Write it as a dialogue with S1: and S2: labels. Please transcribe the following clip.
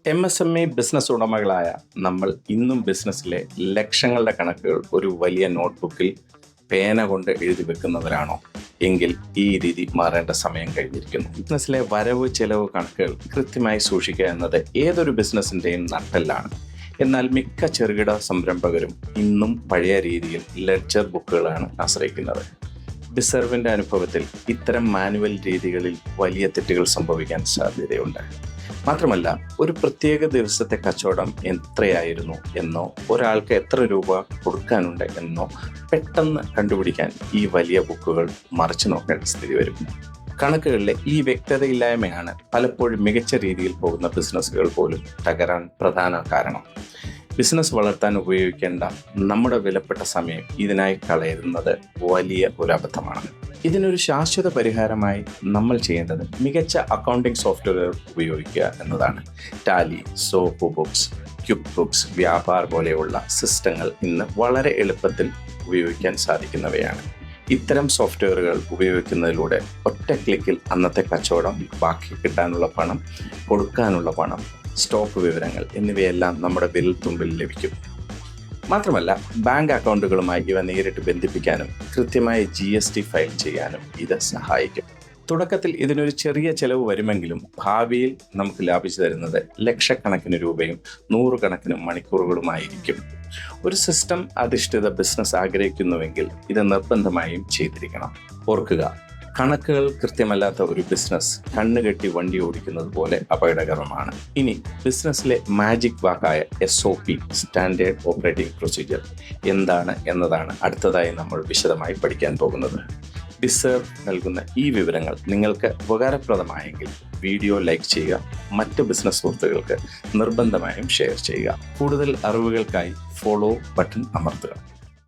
S1: MSME business ഉടമകളായ നമ്മൾ ഇന്നും ബിസിനസ്സിലെ ലക്ഷങ്ങളുടെ കണക്കുകൾ ഒരു വലിയ നോട്ട്ബുക്കിൽ പേന കൊണ്ട് എഴുതി വെക്കുന്നവരാണോ? എങ്കിൽ ഈ രീതി മാറേണ്ട സമയം കഴിഞ്ഞിരിക്കുന്നു. ബിസിനസ്സിലെ വരവ് ചെലവ് കണക്കുകൾ കൃത്യമായി സൂക്ഷിക്കുക എന്നത് ഏതൊരു ബിസിനസ്സിൻ്റെയും നട്ടെല്ലാണ്. എന്നാൽ മിക്ക ചെറുകിട സംരംഭകരും ഇന്നും പഴയ രീതിയിൽ ലെഡ്ജർ ബുക്കുകളാണ് ആശ്രയിക്കുന്നത്. ബിസർവിൻ്റെ അനുഭവത്തിൽ ഇത്തരം മാനുവൽ രീതികളിൽ വലിയ തെറ്റുകൾ സംഭവിക്കാൻ സാധ്യതയുണ്ട്. മാത്രമല്ല, ഒരു പ്രത്യേക ദിവസത്തെ കച്ചവടം എത്രയായിരുന്നു എന്നോ ഒരാൾക്ക് എത്ര രൂപ കൊടുക്കാനുണ്ട് എന്നോ പെട്ടെന്ന് കണ്ടുപിടിക്കാൻ ഈ വലിയ ബുക്കുകൾ മറിച്ചു നോക്കേണ്ട സ്ഥിതി വരും. കണക്കുകളിലെ ഈ വ്യക്തതയില്ലായ്മയാണ് പലപ്പോഴും മികച്ച രീതിയിൽ പോകുന്ന ബിസിനസ്സുകൾ പോലും തകരാൻ പ്രധാന കാരണം. ബിസിനസ് വളർത്താൻ ഉപയോഗിക്കേണ്ട നമ്മുടെ വിലപ്പെട്ട സമയം ഇതിനായി കളയുന്നത് വലിയ ഒരു അബദ്ധമാണ്. ഇതിനൊരു ശാശ്വത പരിഹാരമായി നമ്മൾ ചെയ്യേണ്ടത് മികച്ച അക്കൗണ്ടിംഗ് സോഫ്റ്റ്വെയർ ഉപയോഗിക്കുക എന്നതാണ്. Tally, soap books, QuickBooks, Vyapar പോലെയുള്ള സിസ്റ്റങ്ങൾ ഇന്ന് വളരെ എളുപ്പത്തിൽ ഉപയോഗിക്കാൻ സാധിക്കുന്നവയാണ്. ഇത്തരം സോഫ്റ്റ്വെയറുകൾ ഉപയോഗിക്കുന്നതിലൂടെ ഒറ്റ ക്ലിക്കിൽ അന്നത്തെ കച്ചവടം, ബാക്കി കിട്ടാനുള്ള പണം, കൊടുക്കാനുള്ള പണം, സ്റ്റോക്ക് വിവരങ്ങൾ എന്നിവയെല്ലാം നമ്മുടെ വിരൽത്തുമ്പിൽ ലഭിക്കും. മാത്രമല്ല, ബാങ്ക് അക്കൗണ്ടുകളുമായി ഇവ നേരിട്ട് ബന്ധിപ്പിക്കാനും കൃത്യമായി GST ഫയൽ ചെയ്യാനും ഇത് സഹായിക്കും. തുടക്കത്തിൽ ഇതിനൊരു ചെറിയ ചെലവ് വരുമെങ്കിലും ഭാവിയിൽ നമുക്ക് ലാഭിച്ചു തരുന്നത് ലക്ഷക്കണക്കിന് രൂപയും നൂറുകണക്കിന് മണിക്കൂറുകളുമായിരിക്കും. ഒരു സിസ്റ്റം അധിഷ്ഠിത ബിസിനസ് ആഗ്രഹിക്കുന്നുവെങ്കിൽ ഇത് നിർബന്ധമായും ചെയ്തിരിക്കണം. ഓർക്കുക, കണക്കുകൾ കൃത്യമല്ലാത്ത ഒരു ബിസിനസ് കണ്ണുകെട്ടി വണ്ടി ഓടിക്കുന്നത് പോലെ അപകടകരമാണ്. ഇനി ബിസിനസ്സിലെ മാജിക് വാക്കായ SOP, സ്റ്റാൻഡേർഡ് ഓപ്പറേറ്റിംഗ് പ്രൊസീജിയർ, എന്താണ് എന്നതാണ് അടുത്തതായി നമ്മൾ വിശദമായി പഠിക്കാൻ പോകുന്നത്. ബിസർവ് നൽകുന്ന ഈ വിവരങ്ങൾ നിങ്ങൾക്ക് ഉപകാരപ്രദമായെങ്കിൽ വീഡിയോ ലൈക്ക് ചെയ്യുക, മറ്റ് ബിസിനസ് സുഹൃത്തുക്കൾക്ക് നിർബന്ധമായും ഷെയർ ചെയ്യുക. കൂടുതൽ അറിവുകൾക്കായി ഫോളോ ബട്ടൺ അമർത്തുക.